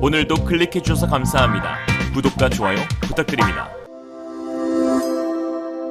오늘도 클릭해주셔서 감사합니다. 구독과 좋아요 부탁드립니다.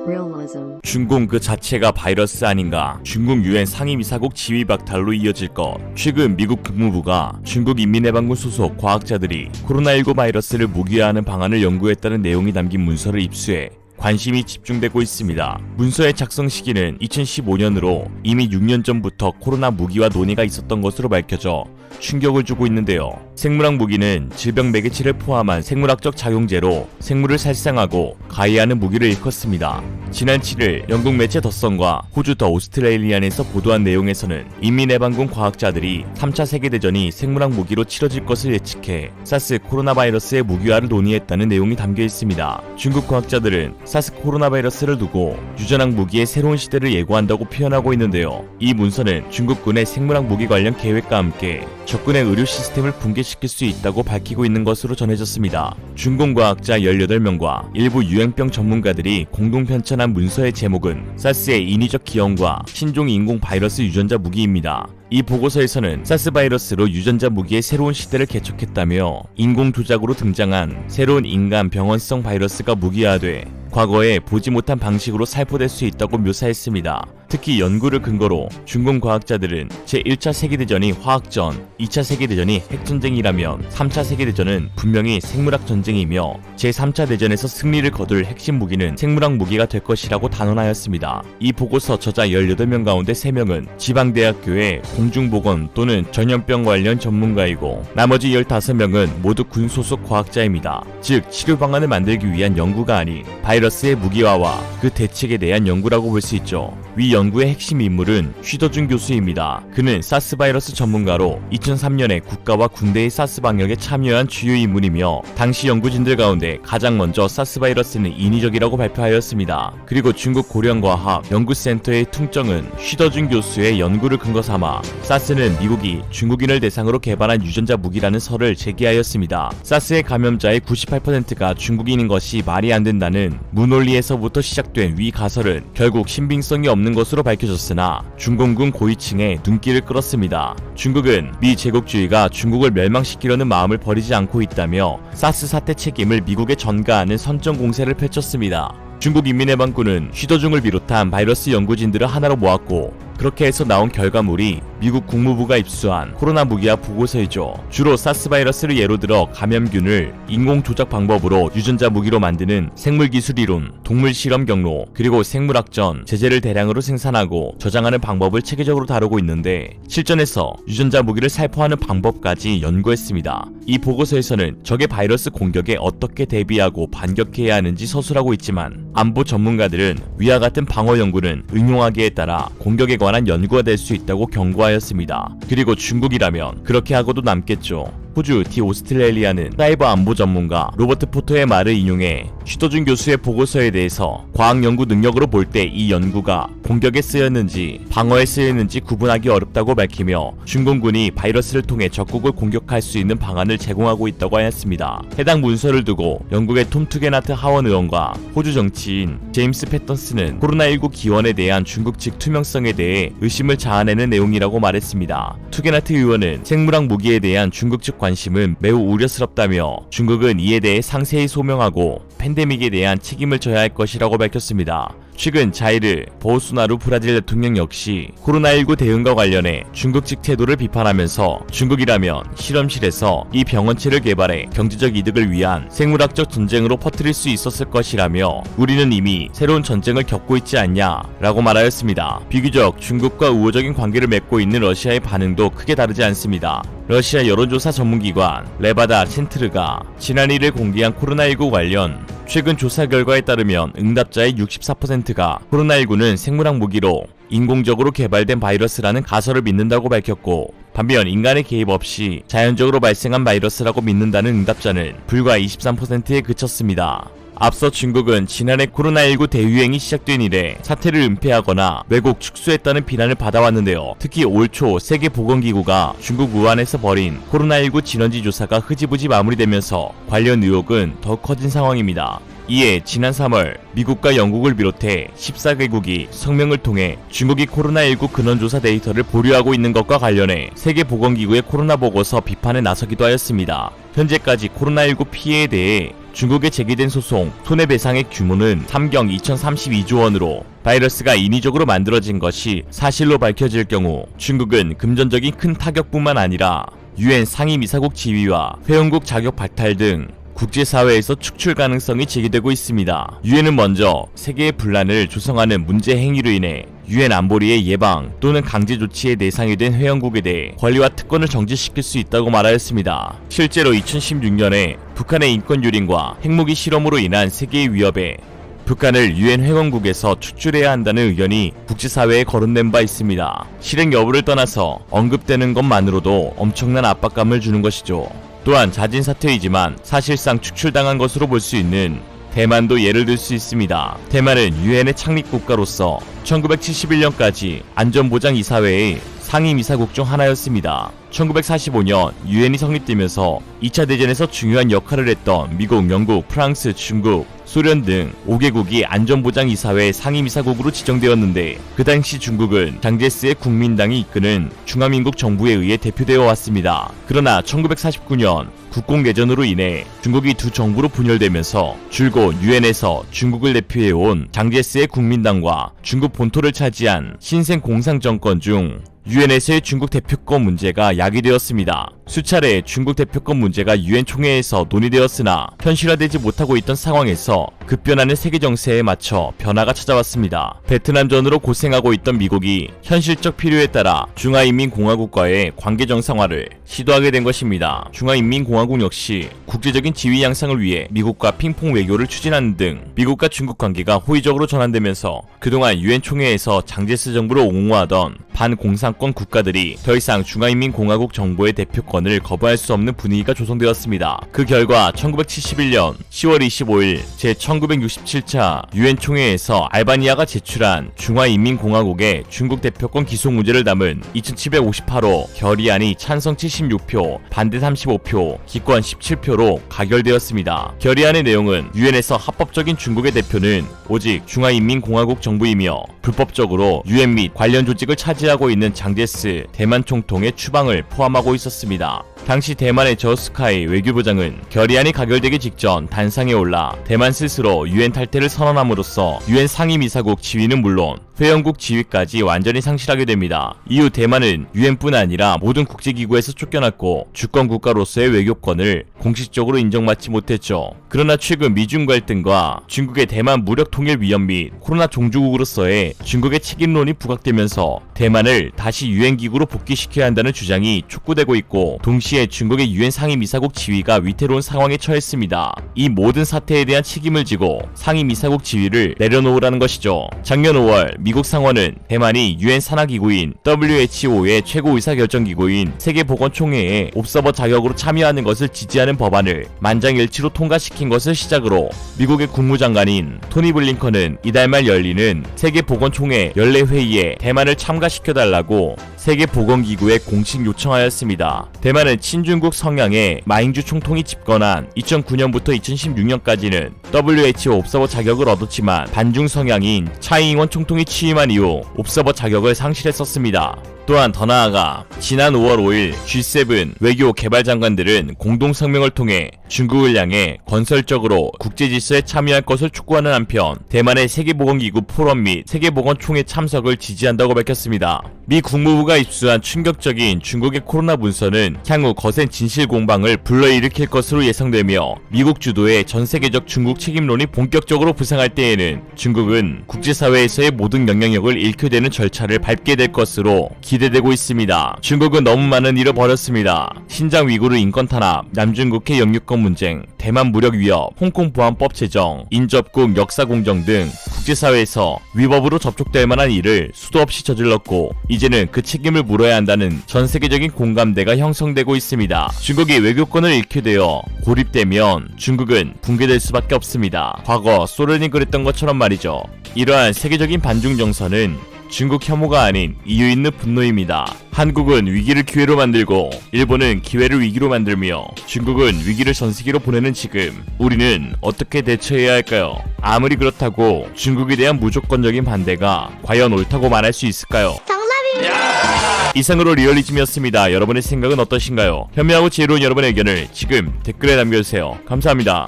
Realism. 중공 그 자체가 바이러스 아닌가? 중국 유엔 상임이사국 지휘 박탈로 이어질 것. 최근 미국 국무부가 중국 인민해방군 소속 과학자들이 코로나19 바이러스를 무기화하는 방안을 연구했다는 내용이 담긴 문서를 입수해 관심이 집중되고 있습니다. 문서의 작성 시기는 2015년으로 이미 6년 전부터 코로나 무기화 논의가 있었던 것으로 밝혀져 충격을 주고 있는데요. 생물학 무기는 질병 매개체를 포함한 생물학적 작용제로 생물을 살상하고 가해하는 무기를 일컫습니다. 지난 7일 영국 매체 더선과 호주 더 오스트레일리안에서 보도한 내용에서는 인민해방군 과학자들이 3차 세계대전이 생물학 무기로 치러질 것을 예측해 사스 코로나 바이러스의 무기화를 논의했다는 내용이 담겨 있습니다. 중국 과학자들은 사스 코로나 바이러스를 두고 유전학 무기의 새로운 시대를 예고한다고 표현하고 있는데요. 이 문서는 중국군의 생물학 무기 관련 계획과 함께 적군의 의료 시스템을 붕괴시킬 수 있다고 밝히고 있는 것으로 전해졌습니다. 중공 과학자 18명과 일부 유행병 전문가들이 공동 편찬한 문서의 제목은 사스의 인위적 기형과 신종 인공 바이러스 유전자 무기입니다. 이 보고서에서는 사스 바이러스로 유전자 무기의 새로운 시대를 개척했다며 인공 조작으로 등장한 새로운 인간 병원성 바이러스가 무기화돼 과거에 보지 못한 방식으로 살포될 수 있다고 묘사했습니다. 특히 연구를 근거로 중공 과학자들은 제1차 세계대전이 화학전, 2차 세계대전이 핵전쟁이라면 3차 세계대전은 분명히 생물학 전쟁이며 제3차 대전에서 승리를 거둘 핵심 무기는 생물학 무기가 될 것이라고 단언하였습니다. 이 보고서 저자 18명 가운데 3명은 지방대학교의 공중보건 또는 전염병 관련 전문가이고 나머지 15명은 모두 군 소속 과학자입니다. 즉 치료 방안을 만들기 위한 연구가 아닌 바이러스의 무기화와 그 대책에 대한 연구라고 볼 수 있죠. 위 연구의 핵심 인물은 쉬더준 교수입니다. 그는 사스 바이러스 전문가로 2003년에 국가와 군대의 사스 방역에 참여한 주요 인물이며 당시 연구진들 가운데 가장 먼저 사스 바이러스는 인위적이라고 발표하였습니다. 그리고 중국 고령과학 연구센터의 퉁정은 쉬더준 교수의 연구를 근거 삼아 사스는 미국이 중국인을 대상으로 개발한 유전자 무기라는 설을 제기하였습니다. 사스의 감염자의 98%가 중국인인 것이 말이 안 된다는 무논리에서부터 시작된 위 가설은 결국 신빙성이 없는 것으로 밝혀졌으나 중공군 고위층에 눈길을 끌었습니다. 중국은 미 제국주의가 중국을 멸망시키려는 마음을 버리지 않고 있다며 사스 사태 책임을 미국에 전가하는 선전 공세를 펼쳤습니다. 중국 인민해방군은 쉬더중을 비롯한 바이러스 연구진들을 하나로 모았고 그렇게 해서 나온 결과물이 미국 국무부가 입수한 코로나 무기화 보고서이죠. 주로 사스 바이러스를 예로 들어 감염균을 인공 조작 방법으로 유전자 무기로 만드는 생물기술 이론, 동물 실험 경로, 그리고 생물학전, 제재를 대량으로 생산하고 저장하는 방법을 체계적으로 다루고 있는데 실전에서 유전자 무기를 살포하는 방법까지 연구했습니다. 이 보고서에서는 적의 바이러스 공격에 어떻게 대비하고 반격해야 하는지 서술하고 있지만 안보 전문가들은 위와 같은 방어 연구는 응용하기에 따라 공격에 관한 연구가 될 수 있다고 경고하였습니다. 그리고 중국이라면 그렇게 하고도 남겠죠. 호주 디 오스트레일리아는 사이버 안보 전문가 로버트 포터의 말을 인용해 쉬더준 교수의 보고서에 대해서 과학 연구 능력으로 볼 때 이 연구가 공격에 쓰였는지 방어에 쓰였는지 구분하기 어렵다고 밝히며 중공군이 바이러스를 통해 적국을 공격할 수 있는 방안을 제공하고 있다고 하였습니다. 해당 문서를 두고 영국의 톰 투게나트 하원 의원과 호주 정치인 제임스 패턴스는 코로나19 기원에 대한 중국 측 투명성에 대해 의심을 자아내는 내용이라고 말했습니다. 투게나트 의원은 생물학 무기에 대한 중국 측 관심은 매우 우려스럽다며 중국은 이에 대해 상세히 소명하고 팬데믹에 대한 책임을 져야 할 것이라고 밝혔습니다. 최근 자이르 보우수나루 브라질 대통령 역시 코로나19 대응과 관련해 중국 측 태도를 비판하면서 중국이라면 실험실에서 이 병원체를 개발해 경제적 이득을 위한 생물학적 전쟁으로 퍼뜨릴 수 있었을 것이라며 우리는 이미 새로운 전쟁을 겪고 있지 않냐 라고 말하였습니다. 비교적 중국과 우호적인 관계를 맺고 있는 러시아의 반응도 크게 다르지 않습니다. 러시아 여론조사 전문기관 레바다 챈트르가 지난 1일 공개한 코로나19 관련 최근 조사 결과에 따르면 응답자의 64%가 코로나19는 생물학 무기로 인공적으로 개발된 바이러스라는 가설을 믿는다고 밝혔고 반면 인간의 개입 없이 자연적으로 발생한 바이러스라고 믿는다는 응답자는 불과 23%에 그쳤습니다. 앞서 중국은 지난해 코로나19 대유행이 시작된 이래 사태를 은폐하거나 왜곡 축소했다는 비난을 받아왔는데요. 특히 올 초 세계보건기구가 중국 우한에서 벌인 코로나19 진원지 조사가 흐지부지 마무리되면서 관련 의혹은 더 커진 상황입니다. 이에 지난 3월 미국과 영국을 비롯해 14개국이 성명을 통해 중국이 코로나19 근원조사 데이터를 보류하고 있는 것과 관련해 세계보건기구의 코로나 보고서 비판에 나서기도 하였습니다. 현재까지 코로나19 피해에 대해 중국에 제기된 소송 손해배상의 규모는 3경 2032조 원으로 바이러스가 인위적으로 만들어진 것이 사실로 밝혀질 경우 중국은 금전적인 큰 타격뿐만 아니라 유엔 상임이사국 지위와 회원국 자격 박탈 등 국제사회에서 축출 가능성이 제기되고 있습니다. 유엔은 먼저 세계의 분란을 조성하는 문제 행위로 인해 유엔 안보리의 예방 또는 강제 조치의 대상이 된 회원국에 대해 권리와 특권을 정지시킬 수 있다고 말하였습니다. 실제로 2016년에 북한의 인권 유린과 핵무기 실험으로 인한 세계의 위협에 북한을 유엔 회원국에서 축출해야 한다는 의견이 국제사회에 거론된 바 있습니다. 실행 여부를 떠나서 언급되는 것만으로도 엄청난 압박감을 주는 것이죠. 또한 자진 사퇴이지만 사실상 축출당한 것으로 볼 수 있는 대만도 예를 들 수 있습니다. 대만은 유엔의 창립국가로서 1971년까지 안전보장이사회의 상임이사국 중 하나였습니다. 1945년 유엔이 성립되면서 2차 대전에서 중요한 역할을 했던 미국, 영국, 프랑스, 중국, 소련 등 5개국이 안전보장이사회 상임이사국으로 지정되었는데 그 당시 중국은 장제스의 국민당이 이끄는 중화민국 정부에 의해 대표되어 왔습니다. 그러나 1949년 국공개전으로 인해 중국이 두 정부로 분열되면서 줄곧 유엔에서 중국을 대표해온 장제스의 국민당과 중국 본토를 차지한 신생공산정권 중 유엔에서의 중국 대표권 문제가 야기되었습니다. 수차례 중국 대표권 문제가 유엔 총회에서 논의되었으나 현실화되지 못하고 있던 상황에서 급변하는 세계 정세에 맞춰 변화가 찾아왔습니다. 베트남전으로 고생하고 있던 미국이 현실적 필요에 따라 중화인민공화국과의 관계 정상화를 시도하게 된 것입니다. 중화인민공화국 역시 국제적인 지위 양상을 위해 미국과 핑퐁 외교를 추진하는 등 미국과 중국 관계가 호의적으로 전환되면서 그동안 유엔 총회에서 장제스 정부를 옹호하던 반공산권 국가들이 더 이상 중화인민공화국 정부의 대표권을 거부할 수 없는 분위기가 조성되었습니다. 그 결과 1971년 10월 25일 제1967차 유엔 총회에서 알바니아가 제출한 중화인민공화국의 중국 대표권 기소 문제를 담은 2758호 결의안이 찬성 76표, 반대 35표, 기권 17표로 가결되었습니다. 결의안의 내용은 유엔에서 합법적인 중국의 대표는 오직 중화인민공화국 정부이며 불법적으로 유엔 및 관련 조직을 차지하고 있는 장제스 대만 총통의 추방을 포함하고 있었습니다. 당시 대만의 저스카이 외교부장은 결의안이 가결되기 직전 단상에 올라 대만 스스로 유엔 탈퇴를 선언함으로써 유엔 상임이사국 지위는 물론 회원국 지위까지 완전히 상실하게 됩니다. 이후 대만은 유엔뿐 아니라 모든 국제기구에서 쫓겨났고 주권국가로서의 외교권을 공식적으로 인정받지 못했죠. 그러나 최근 미중 갈등과 중국의 대만 무력 통일 위협 및 코로나 종주국으로서의 중국의 책임론이 부각되면서 대만을 다시 유엔 기구로 복귀시켜야 한다는 주장이 촉구되고 있고 동시에 중국의 유엔 상임이사국 지위가 위태로운 상황에 처했습니다. 이 모든 사태에 대한 책임을 지고 상임이사국 지위를 내려놓으라는 것이죠. 작년 5월 미국 상원은 대만이 유엔 산하기구인 WHO의 최고 의사결정기구인 세계보건총회에 옵서버 자격으로 참여하는 것을 지지하는 법안을 만장일치로 통과시킨 것을 시작으로 미국의 국무장관인 토니 블링컨은 이달 말 열리는 세계보건총회 연례회의에 대만을 참가시켜달라고 세계보건기구에 공식 요청하였습니다. 대만은 친중국 성향의 마잉주 총통이 집권한 2009년부터 2016년까지는 WHO 옵서버 자격을 얻었지만 반중 성향인 차이잉원 총통이 취임한 이후 옵서버 자격을 상실했었습니다. 또한 더 나아가 지난 5월 5일 G7 외교 개발 장관들은 공동 성명을 통해 중국을 향해 건설적으로 국제 질서에 참여할 것을 촉구하는 한편 대만의 세계보건기구 포럼 및 세계보건총회 참석을 지지한다고 밝혔습니다. 미 국무부가 입수한 충격적인 중국의 코로나 문서는 향후 거센 진실 공방을 불러일으킬 것으로 예상되며 미국 주도의 전세계적 중국 책임론이 본격적으로 부상할 때에는 중국은 국제사회에서의 모든 영향력을 잃게 되는 절차를 밟게 될 것으로 기대되고 있습니다. 중국은 너무 많은 일을 벌였습니다. 신장 위구르 인권 탄압, 남중국해 영유권 문쟁, 대만 무력 위협, 홍콩 보안법 제정, 인접국 역사 공정 등 국제사회에서 위법으로 접촉될 만한 일을 수도 없이 저질렀고 이제는 그 책임을 물어야 한다는 전세계적인 공감대가 형성되고 있습니다. 중국이 외교권을 잃게 되어 고립되면 중국은 붕괴될 수밖에 없습니다. 과거 소련이 그랬던 것처럼 말이죠. 이러한 세계적인 반중 정서는 중국 혐오가 아닌 이유 있는 분노입니다. 한국은 위기를 기회로 만들고 일본은 기회를 위기로 만들며 중국은 위기를 전 세계로 보내는 지금 우리는 어떻게 대처해야 할까요? 아무리 그렇다고 중국에 대한 무조건적인 반대가 과연 옳다고 말할 수 있을까요? 이상으로 리얼리즘이었습니다. 여러분의 생각은 어떠신가요? 현명하고 지혜로운 여러분의 의견을 지금 댓글에 남겨주세요. 감사합니다.